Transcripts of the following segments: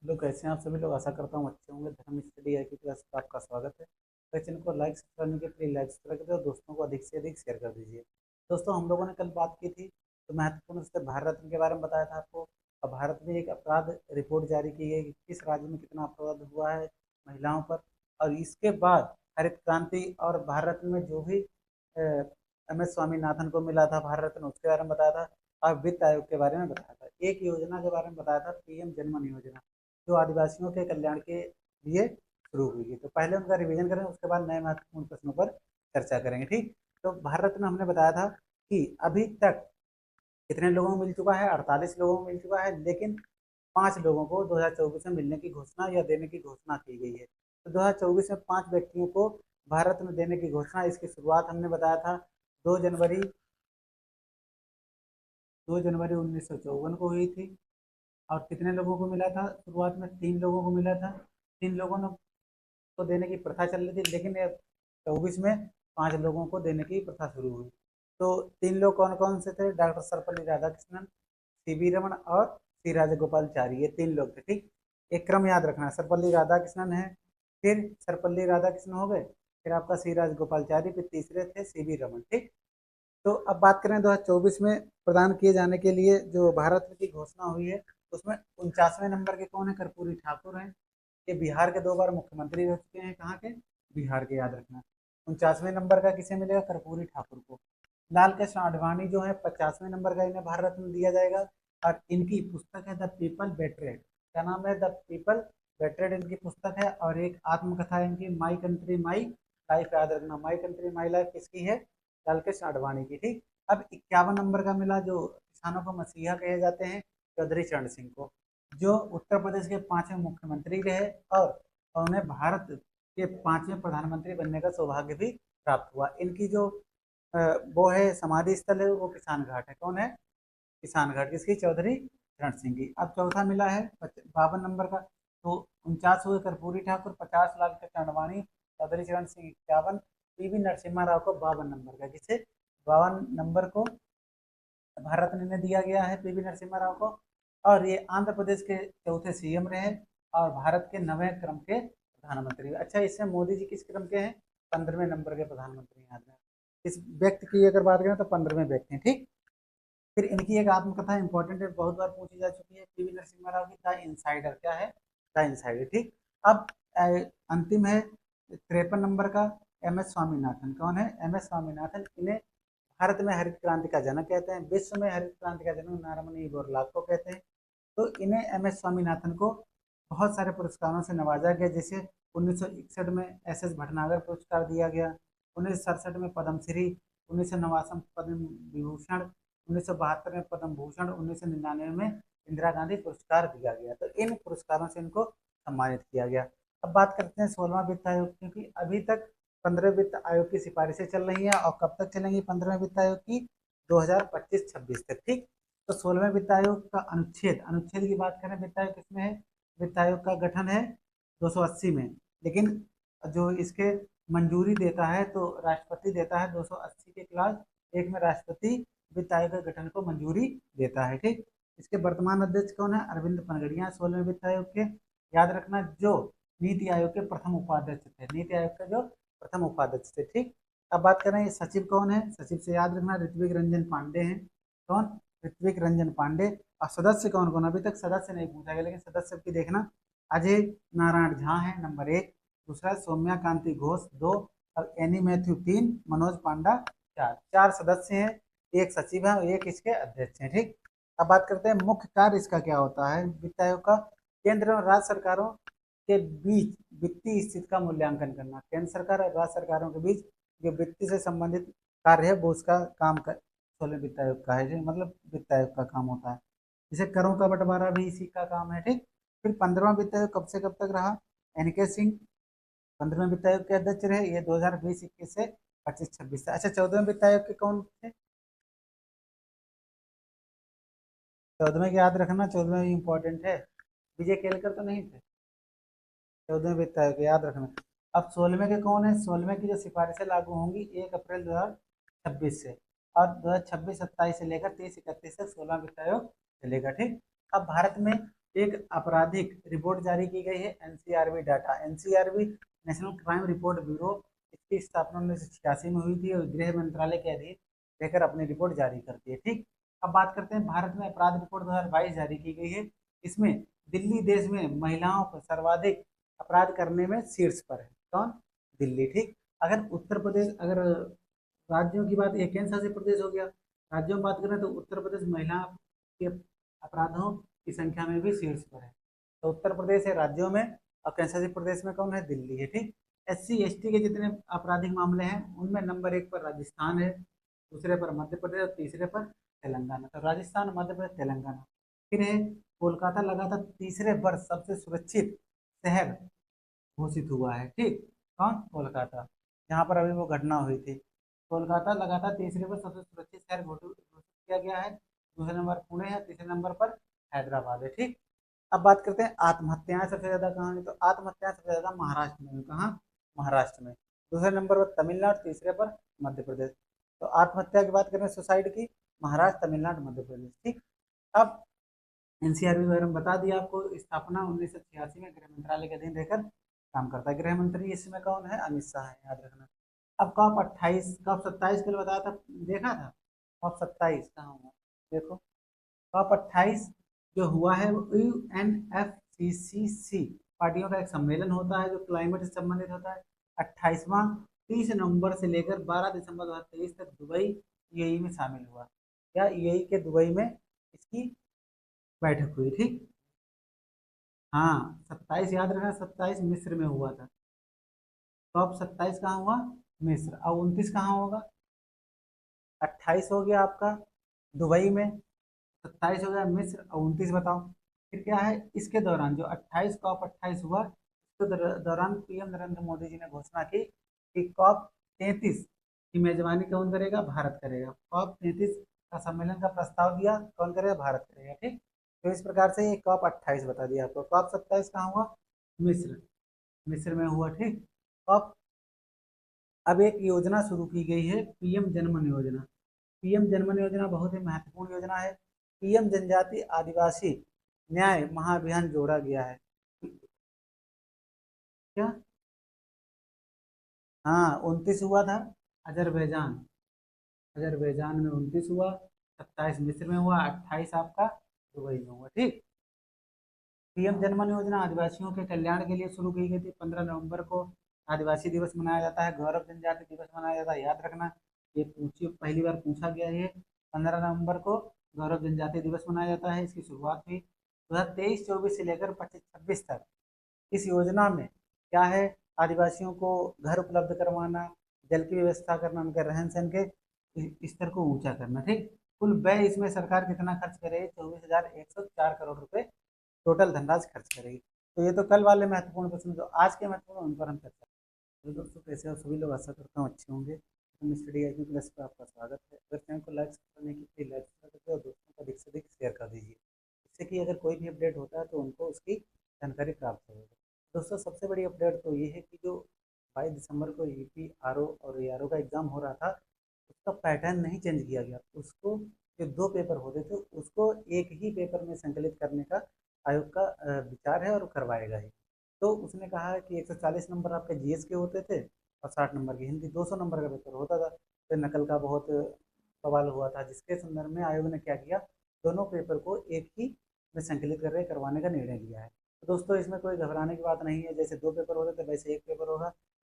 लोग कैसे हैं आप सभी लोग। आशा करता हूँ अच्छे होंगे। धर्म स्टडी आई क्लास में आपका स्वागत है। तो चैनल को लाइक करने के लिए लाइक सब्सक्राइब करें और दोस्तों को अधिक से अधिक शेयर कर दीजिए। दोस्तों, हम लोगों ने कल बात की थी तो महत्वपूर्ण से भारत रत्न के बारे में बताया था आपको। और भारत में एक अपराध रिपोर्ट जारी की है कि किस राज्य में कितना अपराध हुआ है महिलाओं पर। और इसके बाद हरित क्रांति और भारत रत्न में जो भी एम एस स्वामीनाथन को मिला था भारत रत्न, उसके बारे में बताया था। और वित्त आयोग के बारे में बताया था। एक योजना के बारे में बताया था, पीएम जनमन योजना, जो आदिवासियों के कल्याण के लिए शुरू हुई है। तो पहले उनका रिवीजन करें, उसके बाद नए महत्वपूर्ण प्रश्नों पर चर्चा करेंगे। ठीक। तो भारत रत्न हमने बताया था कि अभी तक कितने लोगों को मिल चुका है, 48 लोगों को मिल चुका है। लेकिन 5 लोगों को 2024 में मिलने की घोषणा या देने की घोषणा की गई है। तो 2024 में 5 व्यक्तियों को भारत रत्न देने की घोषणा, इसकी शुरुआत हमने बताया था 2 जनवरी 2 जनवरी 1954 को हुई थी। और कितने लोगों को मिला था शुरुआत में? 3 लोगों को मिला था। 3 लोगों ने को देने की प्रथा चल रही थी, लेकिन 24 में 5 लोगों को देने की प्रथा शुरू हुई। तो 3 लोग कौन कौन से थे? डॉक्टर सर्वपल्ली राधाकृष्णन, सीवी रमन और सी राजगोपालचारी, ये 3 लोग थे। ठीक। एक क्रम याद रखना, सर्वपल्ली राधाकृष्णन है, फिर सर्वपल्ली राधाकृष्णन हो गए, फिर आपका सी राजगोपालचारी, फिर तीसरे थे सीवी रमन। ठीक। तो अब बात करें 2024 में प्रदान किए जाने के लिए जो भारत रत्न की घोषणा हुई है, उसमें 49वें नंबर के कौन है? कर्पूरी ठाकुर हैं। ये बिहार के 2 बार मुख्यमंत्री रह चुके हैं। कहाँ के? बिहार के, याद रखना। 49वें नंबर का किसे मिलेगा? कर्पूरी ठाकुर को। लाल कृष्ण आडवाणी जो है 50वें नंबर का, इन्हें भारत रत्न दिया जाएगा। और इनकी पुस्तक है द पीपल बेटरेड। क्या नाम है? द पीपल बेटरेड इनकी पुस्तक है। और एक आत्मकथा है इनकी, माई कंट्री माई लाइफ, याद रखना। माई कंट्री माई लाइफ किसकी है? लाल कृष्ण आडवाणी की। ठीक। अब 51 नंबर का मिला जो किसानों को मसीहा कहे जाते हैं, चौधरी चरण सिंह को, जो उत्तर प्रदेश के 5वें मुख्यमंत्री रहे। और उन्हें भारत के 5वें प्रधानमंत्री बनने का सौभाग्य भी प्राप्त हुआ। इनकी जो वो है समाधि स्थल है, वो किसान घाट है। कौन है? किसान घाट किसकी? चौधरी चरण सिंह की। अब चौथा मिला है 52 नंबर का। तो 49 हुए कर्पूरी ठाकुर, 50 लाल कृष्ण आडवाणी, चौधरी चरण सिंह 51, पीवी नरसिम्हा राव को 52 नंबर का, जिसे 52 नंबर को भारत रत्न ने दिया गया है पीवी नरसिम्हा राव को। और ये आंध्र प्रदेश के चौथे सीएम रहे और भारत के 9वें क्रम के प्रधानमंत्री। अच्छा, इसमें मोदी जी किस क्रम के हैं? 15वें नंबर के प्रधानमंत्री, याद रखें। इस व्यक्ति की अगर बात करें तो 15वें व्यक्ति हैं। ठीक। फिर इनकी एक आत्मकथा इंपॉर्टेंट है, बहुत बार पूछी जा चुकी है, पीवी नरसिम्हा राव की, द इनसाइडर। क्या है? The insider. ठीक। अब अंतिम है 53 नंबर का, एम एस स्वामीनाथन। कौन है? M S Swaminathan. इन्हें भारत में हरित क्रांति का जनक कहते हैं, विश्व में हरित क्रांति का जनक नारायण बोरलाग को कहते हैं। तो इन्हें एम एस स्वामीनाथन को बहुत सारे पुरस्कारों से नवाजा गया, जैसे 1961 में एस एस भटनागर पुरस्कार दिया गया, 1967 में पद्मश्री, 1989 में पद्म विभूषण, 1972 में पद्म भूषण, 1999 में इंदिरा गांधी पुरस्कार दिया गया। तो इन पुरस्कारों से इनको सम्मानित किया गया। अब बात करते हैं 16वां वित्त आयोग, क्योंकि अभी तक 15वें वित्त आयोग की सिफारिशें चल रही हैं। और कब तक चलेंगी 15वें वित्त आयोग की? 2025-26 तक। ठीक। तो 16वें वित्त आयोग का अनुच्छेद अनुच्छेद की बात करें, वित्त आयोग किसमें है? वित्त आयोग का गठन है 280 में। लेकिन जो इसके मंजूरी देता है तो राष्ट्रपति देता है। 280 के क्लास 1 में राष्ट्रपति वित्त आयोग के गठन को मंजूरी देता है। ठीक। इसके वर्तमान अध्यक्ष कौन है? अरविंद पनगड़िया, 16वें वित्त आयोग के। याद रखना, जो नीति आयोग के प्रथम उपाध्यक्ष थे, नीति आयोग के जो प्रथम उपाध्यक्ष थे। ठीक। अब बात करें सचिव कौन है? सचिव से याद रखना ऋत्विक रंजन पांडे हैं। कौन? ऋत्विक रंजन पांडे। और सदस्य कौन कौन? अभी तक सदस्य नहीं पूछा गया, लेकिन सदस्य की देखना, अजय नारायण झा है नंबर 1, दूसरा सौम्या कांति घोष 2, और एनी मैथ्यू 3, मनोज पांडा 4। 4 सदस्य हैं, एक सचिव है और एक इसके अध्यक्ष हैं। ठीक। अब बात करते हैं मुख्य कार्य इसका क्या होता है वित्त आयोग का। केंद्र और राज्य सरकारों के बीच वित्तीय स्थिति का मूल्यांकन करना। केंद्र सरकार और राज्य सरकारों के बीच जो वित्त से संबंधित कार्य है, वो उसका काम कर 16वें वित्त आयोग का है, मतलब वित्त आयोग का काम होता है। जैसे करों का बंटवारा भी इसी का काम है। ठीक। फिर 15वां वित्त आयोग कब से कब तक रहा? एनके सिंह 15वें वित्त आयोग के अध्यक्ष रहे, ये 2020-21 से 25-26 से। अच्छा, 14वें वित्त आयोग के कौन थे? 14वें की याद रखना, 14वें भी इंपॉर्टेंट है। विजय केलकर तो नहीं थे 14वें वित्त आयोग के, याद रखना। अब 16वें के कौन है? 16वें की जो सिफारिशें लागू होंगी 1 अप्रैल 2026 से। और 2026-27 से लेकर 30-31 तक 16वां वित्त आयोग चलेगा। ठीक। अब भारत में एक आपराधिक रिपोर्ट जारी की गई है, NCRB data. NCRB national crime report bureau, इसकी स्थापना 1986 में हुई थी और गृह मंत्रालय के अधीन रहकर अपनी रिपोर्ट जारी करती है। ठीक, अब बात करते हैं भारत में अपराध रिपोर्ट 2022 जारी की गई है। इसमें दिल्ली देश में महिलाओं को सर्वाधिक अपराध करने में शीर्ष पर है। कौन? दिल्ली। ठीक, अगर उत्तर प्रदेश, अगर राज्यों की बात, एक केंद्र शासित प्रदेश हो गया, राज्यों में बात करें तो उत्तर प्रदेश महिला के अपराधों की संख्या में भी शीर्ष पर है। तो उत्तर प्रदेश है राज्यों में, और केंद्र शासित प्रदेश में कौन है? दिल्ली है। ठीक, एससी एसटी के जितने आपराधिक मामले हैं उनमें नंबर 1 पर राजस्थान है, दूसरे पर मध्य प्रदेश और तीसरे पर तेलंगाना। तो राजस्थान, मध्य प्रदेश, तेलंगाना। फिर है कोलकाता, लगातार तीसरे वर्ष सबसे सुरक्षित शहर घोषित हुआ है। ठीक, कौन? कोलकाता, जहाँ पर अभी वो घटना हुई थी। कोलकाता लगातार तीसरे पर सबसे सुरक्षित शहर घोषित किया गया है। दूसरे नंबर पुणे है, तीसरे नंबर पर हैदराबाद है। ठीक, अब बात करते हैं आत्महत्याएं सबसे ज्यादा कहाँ है। तो आत्महत्याएं सबसे ज्यादा महाराष्ट्र में। कहाँ? महाराष्ट्र में। दूसरे नंबर पर तमिलनाडु, तीसरे पर मध्य प्रदेश। तो आत्महत्या की बात करें सुसाइड की, महाराष्ट्र, तमिलनाडु, मध्य प्रदेश। ठीक, अब एनसीआरबी वगैरह में बता दिया आपको, स्थापना 1986 में गृह मंत्रालय के अधीन रहकर काम करता है। गृह मंत्री इसमें कौन है? अमित शाह है, याद रखना। अब कॉप 28, कॉप 27 के लिए बताया था, देखा था? कॉप 27 कहाँ हुआ? देखो, कॉप 28 जो हुआ है वो UNFCCC पार्टियों का एक सम्मेलन होता है जो क्लाइमेट से संबंधित होता है। 28वां 30 नवंबर से लेकर 12 दिसंबर 2023 तक दुबई यूएई में शामिल हुआ। या यूएई के दुबई में इसकी बैठक हुई। ठीक, हाँ 27 याद रखना, 27 मिस्र में हुआ था। कॉप 27 कहाँ हुआ? मिस्र। और 29 कहाँ होगा? 28 हो गया आपका दुबई में, 27 हो गया मिस्र, और 29 बताओ। फिर क्या है इसके दौरान, जो 28 कॉप 28 हुआ, इसके दौरान पीएम नरेंद्र मोदी जी ने घोषणा की कि कॉप 33 की मेजबानी कौन करेगा? भारत करेगा। कॉप 33 का सम्मेलन का प्रस्ताव दिया, कौन करेगा? भारत करेगा। ठीक, तो इस प्रकार से ये कॉप 28 बता दिया आपको। कॉप 27 कहाँ हुआ? मिस्र, मिस्र में हुआ। ठीक, कॉप, अब एक योजना शुरू की गई है, पीएम जनमन योजना। पीएम जनमन योजना बहुत ही महत्वपूर्ण योजना है। पीएम जनजाति आदिवासी न्याय महाअभियान जोड़ा गया है। क्या? हाँ 29 हुआ था अजरबैजान, अजरबैजान में 29 हुआ, 27 मिस्र में हुआ, 28 आपका दुबई में हुआ। ठीक, पीएम जनमन योजना आदिवासियों के कल्याण के लिए शुरू की गई थी। 15 नवंबर को आदिवासी दिवस मनाया जाता है, गौरव जनजाति दिवस मनाया जाता है, याद रखना। ये पूछी, पहली बार पूछा गया है। 15 नवंबर को गौरव जनजाति दिवस मनाया जाता है। इसकी शुरुआत हुई 2023-24 से लेकर 25-26 तक। इस योजना में क्या है? आदिवासियों को घर उपलब्ध करवाना, जल की व्यवस्था करना, उनके रहन सहन के स्तर को ऊंचा करना। ठीक, कुल व्यय इसमें सरकार कितना खर्च करेगी? 24,104 करोड़ रुपए टोटल धनराशि खर्च करेगी। तो ये तो कल वाले महत्वपूर्ण प्रश्न, जो आज के महत्वपूर्ण, उन पर हम चर्चा करेंगे। तो दोस्तों कैसे हो सभी लोग? आशा करता हूँ अच्छे होंगे। हम स्टडी आई प्लस पर आपका स्वागत है। अगर चैनल को लाइक करने की प्लीज लाइक करके और दोस्तों को अधिक से अधिक शेयर कर दीजिए, जिससे कि अगर कोई भी अपडेट होता है तो उनको उसकी जानकारी प्राप्त होगी। दोस्तों सबसे बड़ी अपडेट तो ये है कि जो 22 दिसंबर को यूपी आरओ और एआरओ का एग्ज़ाम हो रहा था, उसका पैटर्न नहीं चेंज किया गया। उसको, जो 2 पेपर होते थे उसको एक ही पेपर में संकलित करने का आयोग का विचार है और करवाएगा ही। तो उसने कहा है कि 140 नंबर आपके जीएस के होते थे और 60 नंबर की हिंदी, 200 नंबर का पेपर होता था। फिर नकल का बहुत सवाल हुआ था, जिसके संदर्भ में आयोग ने क्या किया, दोनों पेपर को एक ही में संकलित करवाने का निर्णय लिया है। तो दोस्तों इसमें कोई घबराने की बात नहीं है, जैसे 2 पेपर होते थे वैसे एक पेपर होगा।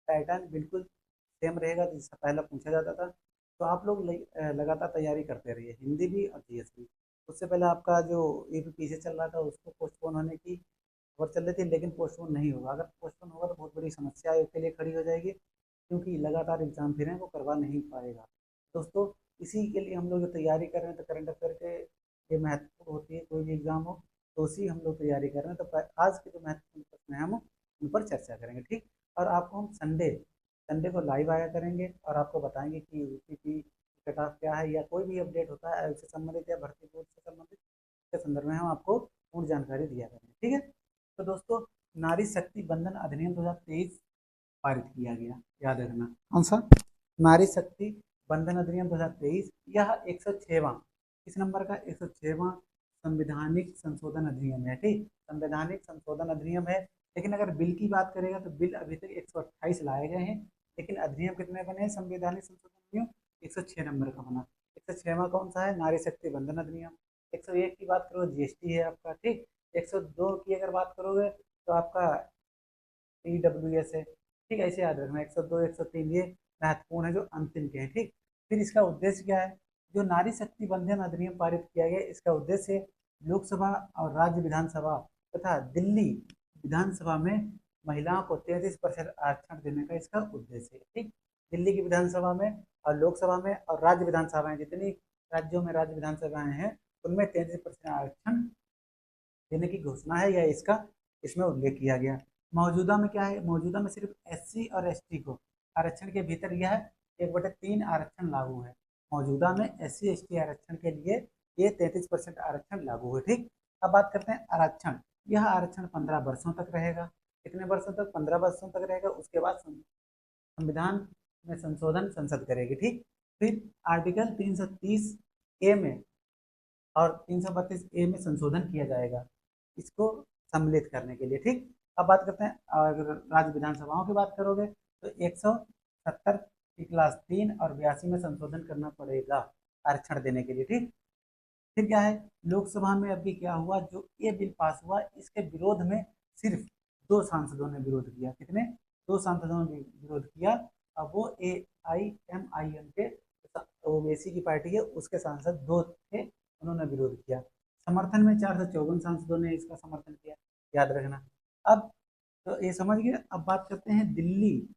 पैटर्न बिल्कुल सेम रहेगा जिससे पहला पूछा जाता था। तो आप लोग लगातार तैयारी करते रहिए, हिंदी भी और जीएस भी। उससे पहले आपका जो यूपीपीसी चल रहा था उसको पोस्टपोन होने की खबर चल रही थी, लेकिन पोस्टपोन नहीं होगा। अगर पोस्टपोन होगा तो बहुत बड़ी समस्या आयोग के लिए खड़ी हो जाएगी, क्योंकि लगातार एग्जाम फिर हैं वो करवा नहीं पाएगा। दोस्तों इसी के लिए हम लोग जो तैयारी कर रहे हैं, तो करंट अफेयर के ये महत्वपूर्ण होती है, कोई भी एग्जाम हो तो उसी हम लोग तैयारी कर रहे हैं। तो आज के जो महत्वपूर्ण प्रश्न हैं हम उन पर चर्चा करेंगे। ठीक, और आपको हम संडे संडे को लाइव आया करेंगे और आपको बताएंगे कि यूपी की कट ऑफ क्या है, या कोई भी अपडेट होता है आयोग से संबंधित या भर्ती बोर्ड से संबंधित, के संदर्भ में हम आपको पूर्ण जानकारी दिया करेंगे। ठीक है, तो दोस्तों नारी शक्ति बंधन अधिनियम 2023 पारित किया गया, याद रखना। कौन सा? नारी शक्ति बंधन अधिनियम 2023। यह 106वां, किस नंबर का? 106वां संवैधानिक संशोधन अधिनियम है। ठीक, संवैधानिक संशोधन अधिनियम है। लेकिन अगर बिल की बात करेगा तो बिल अभी तक 128 लाए गए हैं, लेकिन अधिनियम कितने बने हैं संवैधानिक संशोधन अधिनियम? 106 नंबर का बना। 106वां कौन सा है? नारी शक्ति बंधन अधिनियम। 101 की बात करो जीएसटी है आपका। ठीक, 102 की अगर बात करोगे तो आपका EWS है। ठीक, ऐसे याद रखना 102 103 ये महत्वपूर्ण है जो अंतिम के हैं। ठीक, फिर इसका उद्देश्य क्या है? जो नारी शक्ति बंधन अधिनियम पारित किया गया, इसका उद्देश्य लोकसभा और राज्य विधानसभा तथा दिल्ली विधानसभा में महिलाओं को 33% आरक्षण देने का इसका उद्देश्य है। ठीक, दिल्ली की विधानसभा में और लोकसभा में और राज्य विधानसभाएं, जितनी राज्यों में राज्य विधानसभाएं हैं उनमें 33% आरक्षण देने की घोषणा है, या इसका इसमें उल्लेख किया गया। मौजूदा में क्या है? मौजूदा में सिर्फ SC और ST को आरक्षण के भीतर यह 1/3 आरक्षण लागू है। मौजूदा में SC ST आरक्षण के लिए ये 33% आरक्षण लागू है। ठीक, अब बात करते हैं आरक्षण। यह आरक्षण 15 वर्षों तक रहेगा। कितने वर्षों तक? 15 वर्षों तक रहेगा। उसके बाद संविधान में संशोधन संसद करेगी। ठीक, फिर आर्टिकल 330A में और 332A में संशोधन किया जाएगा इसको सम्मिलित करने के लिए। ठीक, अब बात करते हैं, अगर राज्य विधानसभाओं की बात करोगे तो 170 की क्लास 3 और 82 में संशोधन करना पड़ेगा आरक्षण देने के लिए। ठीक, फिर क्या है? लोकसभा में अभी क्या हुआ, जो ये बिल पास हुआ इसके विरोध में सिर्फ 2 सांसदों ने विरोध किया। कितने? 2 सांसदों ने विरोध किया। अब वो AIMIM के ओवैसी की पार्टी है, उसके सांसद 2 थे, उन्होंने विरोध किया। समर्थन में 454 सांसदों ने इसका समर्थन किया, याद रखना। अब तो ये समझ गए। अब बात करते हैं दिल्ली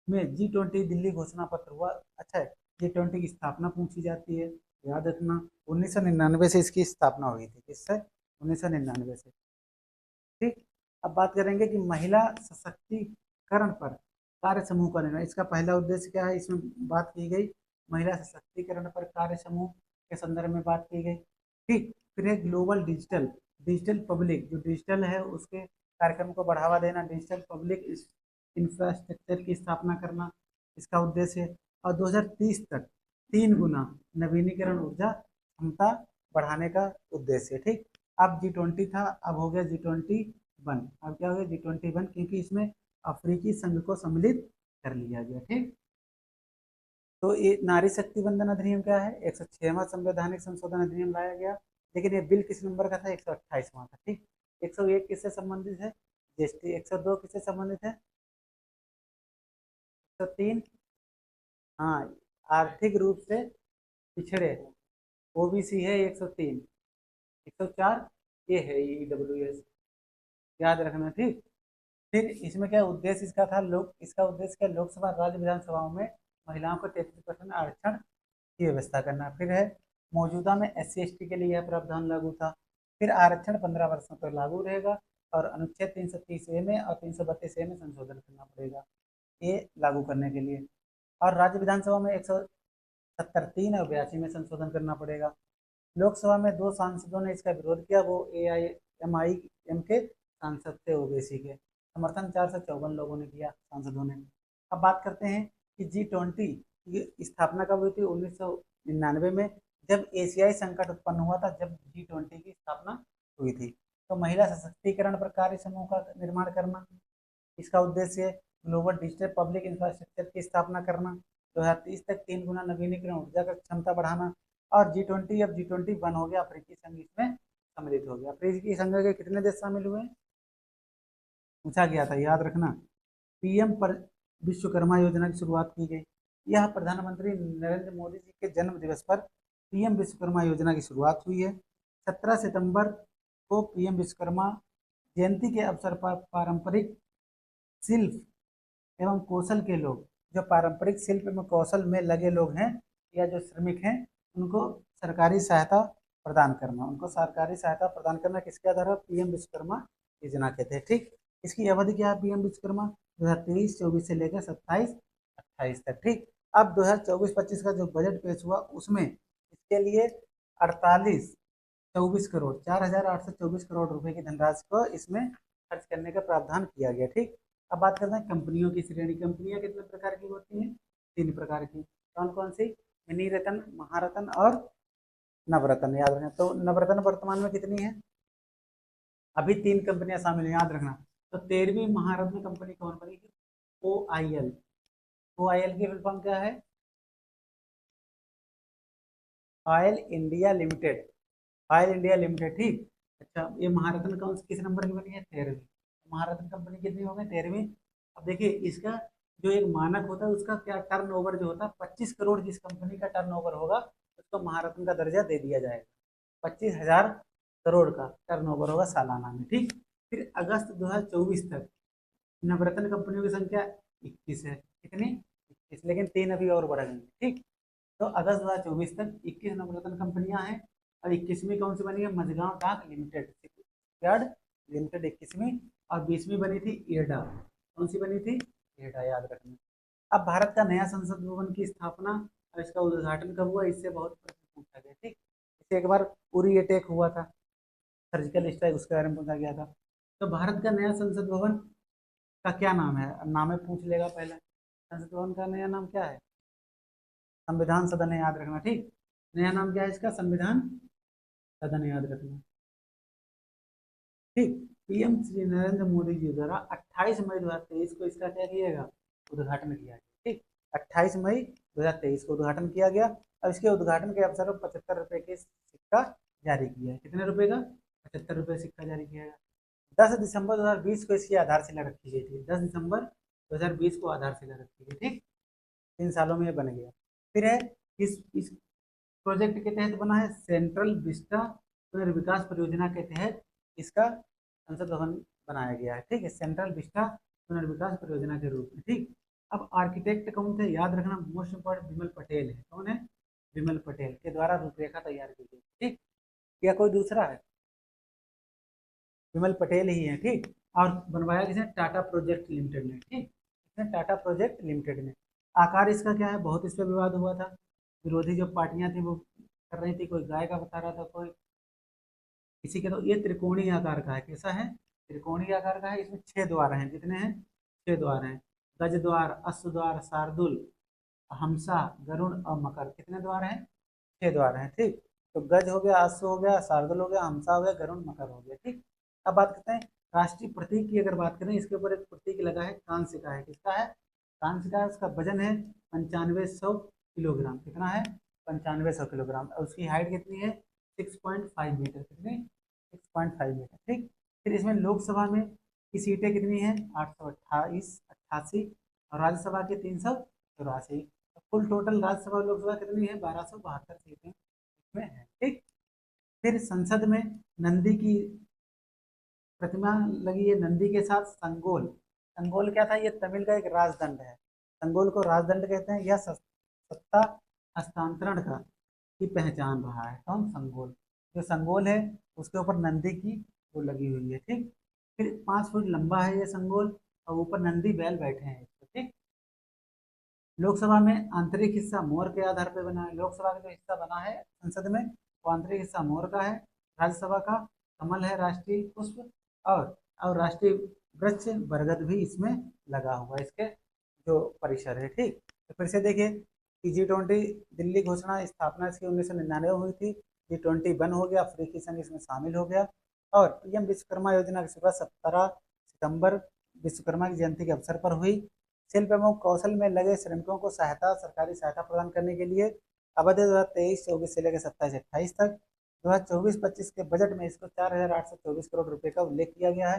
में G20 दिल्ली घोषणा पत्र हुआ। अच्छा है, G20 की स्थापना पूछी जाती है, याद रखना 1999 से इसकी स्थापना हुई थी। किससे? 1999 से। ठीक, अब बात करेंगे कि महिला सशक्तिकरण पर कार्य समूह का निर्णय। इसका पहला उद्देश्य क्या है? इसमें बात की गई महिला सशक्तिकरण पर कार्य समूह के संदर्भ में बात की गई। ठीक, फिर है ग्लोबल डिजिटल डिजिटल पब्लिक, जो डिजिटल है उसके कार्यक्रम को बढ़ावा देना, डिजिटल पब्लिक इंफ्रास्ट्रक्चर की स्थापना करना इसका उद्देश्य है। और 2030 तक 3 गुना नवीनीकरण ऊर्जा क्षमता बढ़ाने का उद्देश्य है। ठीक, अब G20 था, अब हो गया G20 1। अब क्या हो गया? G20 1, क्योंकि इसमें अफ्रीकी संघ को सम्मिलित कर लिया गया। ठीक, तो ये नारी शक्ति बंधन अधिनियम क्या है? 106वां संवैधानिक संशोधन अधिनियम लाया गया। लेकिन ये बिल किस नंबर का था? 128वां था। ठीक, 101 किससे संबंधित है? GST। 102 किससे संबंधित है? 103, हाँ, आर्थिक रूप से पिछड़े OBC है 103। 104 ये है EWS, याद रखना। ठीक, फिर इसमें क्या उद्देश्य इसका था? इसका उद्देश्य क्या? लोकसभा राज्य विधानसभाओं में महिलाओं को 33% आरक्षण की व्यवस्था करना। फिर है मौजूदा में SC ST के लिए यह प्रावधान लागू था। फिर आरक्षण 15 वर्षों तक लागू रहेगा और अनुच्छेद 330A में और 332A में संशोधन करना पड़ेगा ये लागू करने के लिए। और राज्य विधानसभा में 170 3 और 82 में संशोधन करना पड़ेगा। लोकसभा में 2 सांसदों ने इसका विरोध किया, वो AIMIM के सांसद थे OBC के। समर्थन 454 लोगों ने किया, सांसदों ने। अब बात करते हैं कि G20 की स्थापना कब हुई थी? 1999 में, जब एशियाई संकट उत्पन्न हुआ था, जब G20 की स्थापना हुई थी। तो महिला सशक्तिकरण पर कार्य समूह का निर्माण करना इसका उद्देश्य है। ग्लोबल डिजिटल पब्लिक इंफ्रास्ट्रक्चर की स्थापना करना। 2030 तक 3 गुना नवीनीकरण ऊर्जा का क्षमता बढ़ाना। और G20 अब G20 1 हो गया, अफ्रीकी संघ इसमें सम्मिलित हो गया। अफ्रीकी संघ के कितने देश शामिल हुए? पूछा गया था, याद रखना। PM पर विश्वकर्मा योजना की शुरुआत की गई। यह प्रधानमंत्री नरेंद्र मोदी जी के जन्म दिवस पर PM विश्वकर्मा योजना की शुरुआत हुई है। 17 सितंबर को PM विश्वकर्मा जयंती के अवसर पर पारंपरिक शिल्प एवं कौशल के लोग, जो पारंपरिक शिल्प एवं कौशल में लगे लोग हैं या जो श्रमिक हैं, उनको सरकारी सहायता प्रदान करना। उनको सरकारी सहायता प्रदान करना किसके आधार पर? PM विश्वकर्मा योजना के थे। ठीक, इसकी अवधि क्या है? PM विश्वकर्मा 2023-24 से लेकर 27-28 तक। ठीक, अब 2024-25 का जो बजट पेश हुआ उसमें इसके लिए 4824 करोड़ 4824 करोड़ रुपए की धनराशि को इसमें खर्च करने का प्रावधान किया गया। ठीक, अब बात करते हैं कंपनियों की श्रेणी। कंपनियां कितने प्रकार की होती हैं? 3 प्रकार की। कौन कौन सी? मिनी रत्न, महारत्न और नवरत्न, याद रखना। तो नवरत्न वर्तमान में कितनी है? अभी 3 कंपनियां शामिल हैं, याद रखना। तो 13वीं महारत्न कंपनी कौन बनेगी? OIL। OIL की फुल फॉर्म क्या है? Oil India limited. Oil India limited, ठीक। अच्छा, ये महारत्न कौन किस नंबर की बनी है? 13वीं। महारत्न कंपनी कितनी हो गई? 13वीं। अब देखिए इसका जो एक मानक होता है उसका क्या टर्नओवर जो होता है, 25 करोड़ जिस कंपनी का टर्नओवर होगा उसको महारत्न का दर्जा दे दिया जाएगा। 25,000 करोड़ का टर्नओवर होगा सालाना में, ठीक। फिर अगस्त 2024 तक नवरत्न कंपनियों की संख्या 21 है। कितनी? 21, लेकिन 3 अभी और बढ़ गई, ठीक। तो अगस्त 2024 तक 21 नवरत्न कंपनियां हैं। और 21वीं कौन सी बनी है? मझगांव डाक लिमिटेड यार्ड लिमिटेड 21वीं। और 20वीं बनी थी एडा। कौन सी बनी थी? एडा, याद रखना। अब भारत का नया संसद भवन की स्थापना और इसका उद्घाटन कब हुआ, इससे बहुत प्रश्न पूछा गया, ठीक। इससे एक बार उरी अटैक हुआ था, सर्जिकल स्ट्राइक, उसके बारे में पूछा गया था। तो भारत का नया संसद भवन का क्या नाम है? नाम है पूछ लेगा पहले। संसद भवन का नया नाम क्या है? संविधान सदन है, याद रखना, ठीक। नया नाम क्या है इसका? संविधान सदन, याद रखना, ठीक। पीएम श्री नरेंद्र मोदी जी द्वारा 28 मई 2023 को इसका क्या किया गया? उद्घाटन किया गया, ठीक। 28 मई 2023 को उद्घाटन किया गया। अब इसके उद्घाटन के अवसर पर 75 रुपए के सिक्का जारी किया है। कितने रुपए का? 75 रुपए सिक्का जारी किया गया। 10 दिसंबर 2020 को इसकी आधारशिला रखी गई थी। 10 दिसंबर 2020 को आधारशिला रखी गई, ठीक। 3 सालों में ये बन गया। फिर है इस प्रोजेक्ट के तहत बना है सेंट्रल विस्टा पुनर्विकास परियोजना के तहत इसका संसद भवन बनाया गया है, ठीक है, सेंट्रल विस्टा पुनर्विकास परियोजना के रूप में, ठीक। अब आर्किटेक्ट कौन थे? याद रखना, मोस्ट इम्पोर्टेंट विमल पटेल है। कौन है? विमल पटेल के द्वारा रूपरेखा तैयार की गई, ठीक। या कोई दूसरा है? विमल पटेल ही है, ठीक। और बनवाया किसने? टाटा प्रोजेक्ट लिमिटेड ने, ठीक। इसने टाटा प्रोजेक्ट लिमिटेड ने। आकार इसका क्या है? बहुत इस पर विवाद हुआ था। विरोधी जो पार्टियां थी वो कर रही थी, कोई गाय का बता रहा था, कोई किसी के। तो ये त्रिकोणीय आकार का है। कैसा है? त्रिकोणीय आकार का है। इसमें 6 द्वार हैं। कितने हैं? 6 द्वार हैं। गज द्वार, अश्व द्वार, शार्दुल, हमसा, गरुड़ और मकर। कितने द्वार हैं? 6 द्वार हैं, ठीक। तो गज हो गया, अश्व हो गया, शार्दुल हो गया, हमसा हो गया, गरुड़, मकर हो गया, ठीक। अब बात करते हैं राष्ट्रीय प्रतीक की। अगर बात करें, इसके ऊपर एक प्रतीक लगा है, कांस्य का है। किसका है? कांस्य का है। उसका वजन है 9500 किलोग्राम। कितना है? 9500 किलोग्राम। और उसकी हाइट कितनी है? 6.5 मीटर। कितनी? 6.5 मीटर, ठीक। फिर इसमें लोकसभा में की सीटें कितनी है? 828, 88। और राज्यसभा की 384। कुल टोटल राज्यसभा लोकसभा कितनी है? 1272 सीटें इसमें है, ठीक। फिर संसद में नंदी की प्रतिमा लगी है। नंदी के साथ संगोल। संगोल क्या था? ये तमिल का एक राजदंड है। संगोल को राजदंड कहते हैं। यह सत्ता हस्तांतरण का की पहचान रहा है। कौन? संगोल। जो संगोल है उसके ऊपर नंदी की वो लगी हुई है, ठीक। फिर 5 फुट लंबा है ये संगोल, और ऊपर नंदी बैल बैठे हैं इस पर, ठीक। लोकसभा में आंतरिक हिस्सा मोर के आधार पर बना है। लोकसभा का जो हिस्सा बना है संसद में, वो आंतरिक हिस्सा मोर का है। राज्यसभा का कमल है, राष्ट्रीय पुष्प। और राष्ट्रीय वृक्ष बरगद भी इसमें लगा हुआ है, इसके जो परिसर है, ठीक। तो फिर से देखिए कि G20 दिल्ली घोषणा स्थापना इसकी 1999 हुई थी। G20 बन हो गया, अफ्रीकी संघ इसमें शामिल हो गया। और पीएम विश्वकर्मा योजना की शुरुआत 17 सितंबर विश्वकर्मा की जयंती के अवसर पर हुई। शिल्प एवं कौशल में लगे श्रमिकों को सरकारी सहायता प्रदान करने के लिए अवधि 2023-24 से लेकर 27-28 तक 2024-25 के बजट में इसको 4,824 करोड़ रुपए का उल्लेख किया गया है।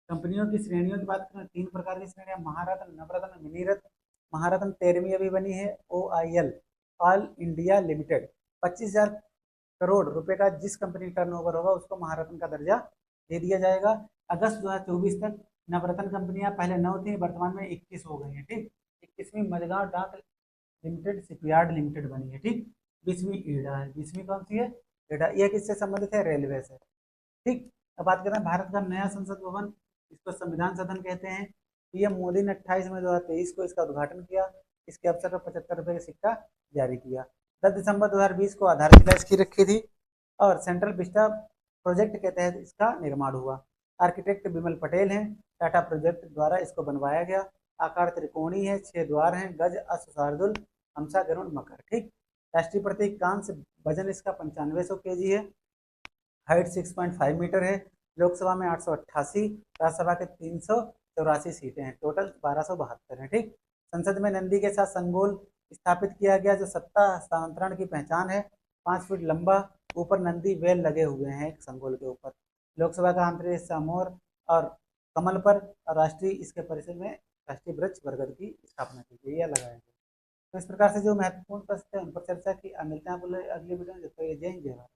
कंपनियों की श्रेणियों की बात करें, 3 प्रकार की श्रेणियां, महारत्न, नवरत्न, मिनीरत्न। महारत्न 13वीं अभी बनी है, OIL, all India limited. 25,000 crore रुपए का जिस कंपनी का टर्नओवर होगा उसको महारत्न का दर्जा दे दिया जाएगा। अगस्त 2024 तक नवरत्न कंपनियां पहले 9 थी, वर्तमान में 21 हो गई है, ठीक। 21वीं मझगांव डाक लिमिटेड शिपयार्ड लिमिटेड बनी है, ठीक। 20वीं ईडा है। 20वीं कौन सी है? ईडा। यह किससे संबंधित है? रेलवे से, ठीक। अब बात करें भारत का नया संसद भवन, इसको संविधान सदन कहते हैं। पीएम मोदी ने 28 मई 2023 को इसका उद्घाटन किया। इसके अवसर पर 75 रुपए का सिक्का जारी किया। 10 दिसंबर 2020 को आधारशिला इसकी रखी थी। और सेंट्रल विस्टा प्रोजेक्ट के तहत इसका निर्माण हुआ। आर्किटेक्ट विमल पटेल हैं। टाटा प्रोजेक्ट द्वारा इसको बनवाया गया। आकार त्रिकोणीय है, 6 द्वार हैं, गज, अश्व, शार्दुल, हमसा, गरुड़, मकर, ठीक। राष्ट्रीय प्रतीक कांस्य, वजन इसका 9500 kg है, हाइट 6.5 मीटर है, लोकसभा में 888, राज्यसभा के 384 सीटें हैं, टोटल 1272 हैं। ठीक, संसद में नंदी के साथ संगोल स्थापित किया गया, जो सत्ता हस्तांतरण की पहचान है। 5 फीट लंबा, ऊपर नंदी वेल लगे हुए हैं एक संगोल के ऊपर। लोकसभा का आंतरिक हिस्सा मोर और कमल पर, और राष्ट्रीय इसके परिसर में राष्ट्रीय वृक्ष बरगद की स्थापना की गई है, लगाया गया। तो इस प्रकार से जो महत्वपूर्ण तथ्य है उन पर चर्चा की। मिलते हैं आप अगली वीडियो में, जब तक जय हिंद जय भारत।